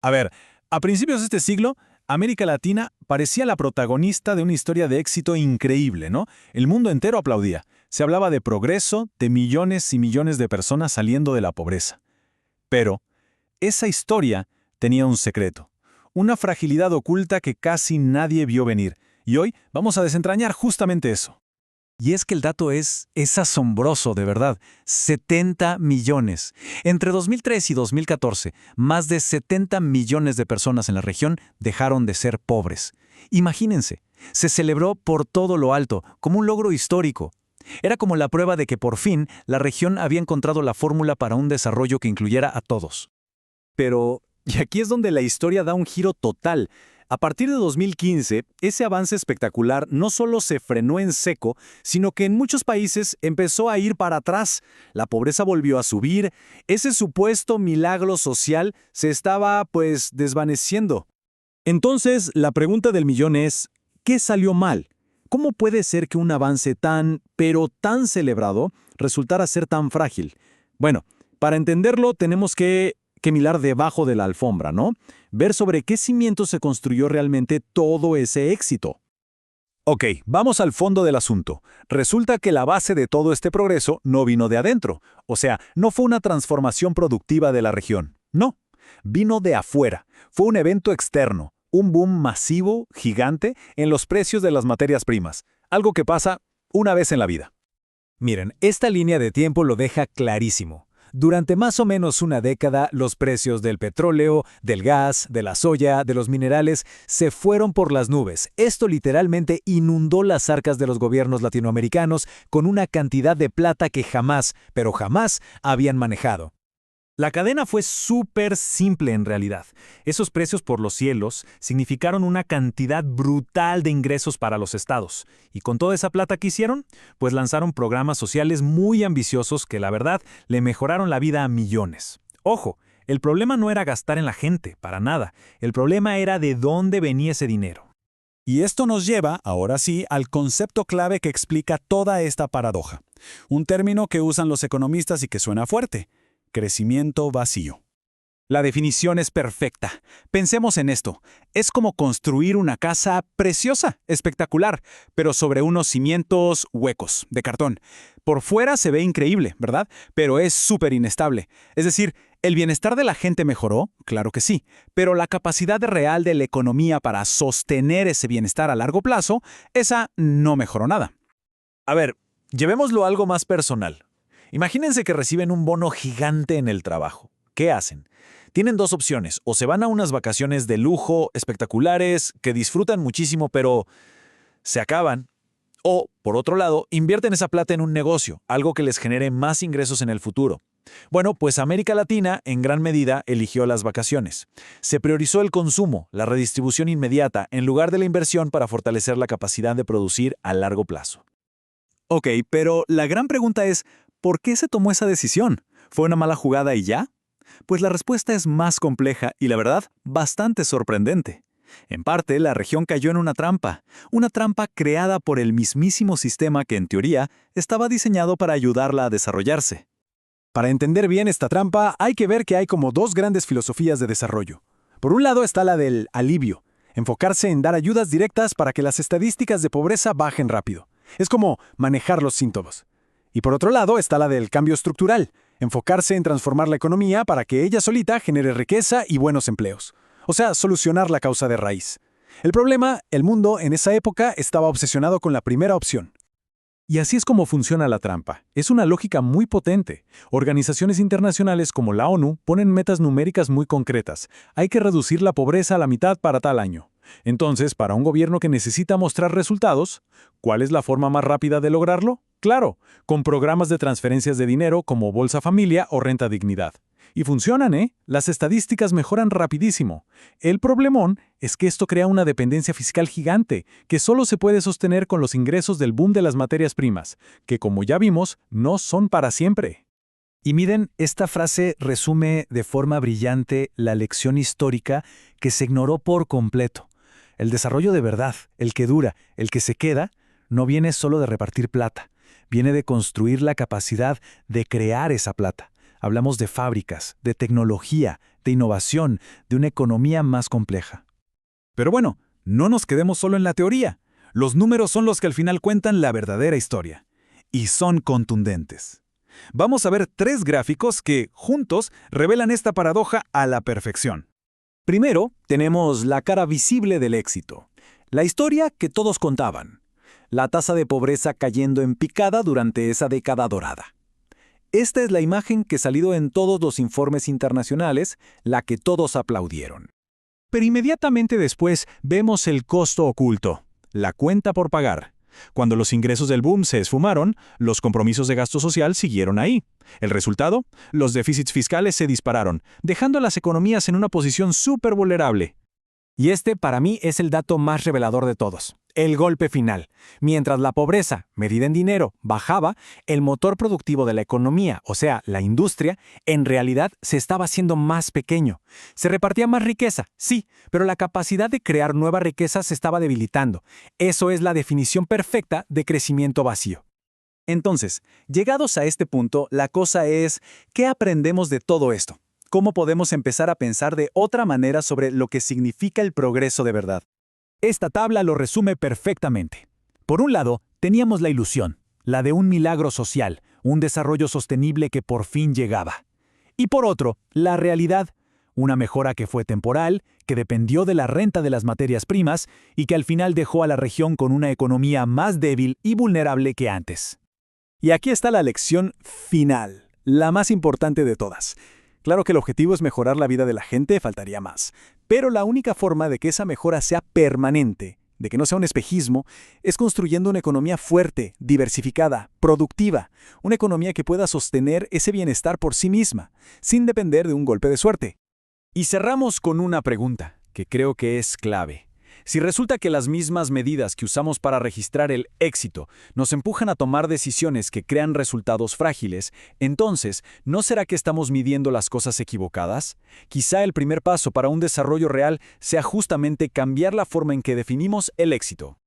A ver, a principios de este siglo, América Latina parecía la protagonista de una historia de éxito increíble, ¿no? El mundo entero aplaudía. Se hablaba de progreso, de millones y millones de personas saliendo de la pobreza. Pero esa historia tenía un secreto, una fragilidad oculta que casi nadie vio venir. Y hoy vamos a desentrañar justamente eso. Y es que el dato es asombroso, de verdad. 70 millones. Entre 2003 y 2014, más de 70 millones de personas en la región dejaron de ser pobres. Imagínense, se celebró por todo lo alto, como un logro histórico. Era como la prueba de que por fin la región había encontrado la fórmula para un desarrollo que incluyera a todos. Pero, y aquí es donde la historia da un giro total. A partir de 2015, ese avance espectacular no solo se frenó en seco, sino que en muchos países empezó a ir para atrás. La pobreza volvió a subir, ese supuesto milagro social se estaba, desvaneciendo. Entonces, la pregunta del millón es, ¿qué salió mal? ¿Cómo puede ser que un avance pero tan celebrado, resultara ser tan frágil? Bueno, para entenderlo tenemos que mirar debajo de la alfombra, ¿no? Ver sobre qué cimientos se construyó realmente todo ese éxito. Ok, vamos al fondo del asunto. Resulta que la base de todo este progreso no vino de adentro, o sea, no fue una transformación productiva de la región. No, vino de afuera. Fue un evento externo, un boom masivo, gigante, en los precios de las materias primas. Algo que pasa una vez en la vida. Miren, esta línea de tiempo lo deja clarísimo. Durante más o menos una década, los precios del petróleo, del gas, de la soya, de los minerales, se fueron por las nubes. Esto literalmente inundó las arcas de los gobiernos latinoamericanos con una cantidad de plata que jamás, pero jamás, habían manejado. La cadena fue súper simple en realidad. Esos precios por los cielos significaron una cantidad brutal de ingresos para los estados. ¿Y con toda esa plata que hicieron? Pues lanzaron programas sociales muy ambiciosos que la verdad le mejoraron la vida a millones. Ojo, el problema no era gastar en la gente, para nada. El problema era de dónde venía ese dinero. Y esto nos lleva, ahora sí, al concepto clave que explica toda esta paradoja. Un término que usan los economistas y que suena fuerte. Crecimiento vacío. La definición es perfecta. Pensemos en esto. Es como construir una casa preciosa, espectacular, pero sobre unos cimientos huecos, de cartón. Por fuera se ve increíble, ¿verdad? Pero es súper inestable. Es decir, ¿el bienestar de la gente mejoró? Claro que sí. Pero la capacidad real de la economía para sostener ese bienestar a largo plazo, esa no mejoró nada. A ver, llevémoslo a algo más personal. Imagínense que reciben un bono gigante en el trabajo. ¿Qué hacen? Tienen dos opciones, o se van a unas vacaciones de lujo, espectaculares, que disfrutan muchísimo, pero se acaban. O, por otro lado, invierten esa plata en un negocio, algo que les genere más ingresos en el futuro. Bueno, pues América Latina, en gran medida, eligió las vacaciones. Se priorizó el consumo, la redistribución inmediata, en lugar de la inversión para fortalecer la capacidad de producir a largo plazo. Ok, pero la gran pregunta es, ¿por qué se tomó esa decisión? ¿Fue una mala jugada y ya? Pues la respuesta es más compleja y, la verdad, bastante sorprendente. En parte, la región cayó en una trampa creada por el mismísimo sistema que, en teoría, estaba diseñado para ayudarla a desarrollarse. Para entender bien esta trampa, hay que ver que hay como dos grandes filosofías de desarrollo. Por un lado está la del alivio, enfocarse en dar ayudas directas para que las estadísticas de pobreza bajen rápido. Es como manejar los síntomas. Y por otro lado está la del cambio estructural, enfocarse en transformar la economía para que ella solita genere riqueza y buenos empleos. O sea, solucionar la causa de raíz. El problema, el mundo en esa época estaba obsesionado con la primera opción. Y así es como funciona la trampa. Es una lógica muy potente. Organizaciones internacionales como la ONU ponen metas numéricas muy concretas. Hay que reducir la pobreza a la mitad para tal año. Entonces, para un gobierno que necesita mostrar resultados, ¿cuál es la forma más rápida de lograrlo? Claro, con programas de transferencias de dinero como Bolsa Familia o Renta Dignidad. Y funcionan, ¿eh? Las estadísticas mejoran rapidísimo. El problemón es que esto crea una dependencia fiscal gigante, que solo se puede sostener con los ingresos del boom de las materias primas, que como ya vimos, no son para siempre. Y miren, esta frase resume de forma brillante la lección histórica que se ignoró por completo. El desarrollo de verdad, el que dura, el que se queda, no viene solo de repartir plata, viene de construir la capacidad de crear esa plata, Hablamos de fábricas, de tecnología, de innovación, de una economía más compleja. Pero bueno, no nos quedemos solo en la teoría. Los números son los que al final cuentan la verdadera historia. Y son contundentes. Vamos a ver 3 gráficos que, juntos, revelan esta paradoja a la perfección. Primero, tenemos la cara visible del éxito. La historia que todos contaban. La tasa de pobreza cayendo en picada durante esa década dorada. Esta es la imagen que salió en todos los informes internacionales, la que todos aplaudieron. Pero inmediatamente después vemos el costo oculto, la cuenta por pagar. Cuando los ingresos del boom se esfumaron, los compromisos de gasto social siguieron ahí. El resultado, los déficits fiscales se dispararon, dejando a las economías en una posición súper vulnerable. Y este, para mí, es el dato más revelador de todos. El golpe final. Mientras la pobreza, medida en dinero, bajaba, el motor productivo de la economía, o sea, la industria, en realidad se estaba haciendo más pequeño. Se repartía más riqueza, sí, pero la capacidad de crear nueva riqueza se estaba debilitando. Eso es la definición perfecta de crecimiento vacío. Entonces, llegados a este punto, la cosa es, ¿qué aprendemos de todo esto? ¿Cómo podemos empezar a pensar de otra manera sobre lo que significa el progreso de verdad? Esta tabla lo resume perfectamente. Por un lado, teníamos la ilusión, la de un milagro social, un desarrollo sostenible que por fin llegaba. Y por otro, la realidad, una mejora que fue temporal, que dependió de la renta de las materias primas y que al final dejó a la región con una economía más débil y vulnerable que antes. Y aquí está la lección final, la más importante de todas. Claro que el objetivo es mejorar la vida de la gente, faltaría más. Pero la única forma de que esa mejora sea permanente, de que no sea un espejismo, es construyendo una economía fuerte, diversificada, productiva. Una economía que pueda sostener ese bienestar por sí misma, sin depender de un golpe de suerte. Y cerramos con una pregunta, que creo que es clave. Si resulta que las mismas medidas que usamos para registrar el éxito nos empujan a tomar decisiones que crean resultados frágiles, entonces, ¿no será que estamos midiendo las cosas equivocadas? Quizá el primer paso para un desarrollo real sea justamente cambiar la forma en que definimos el éxito.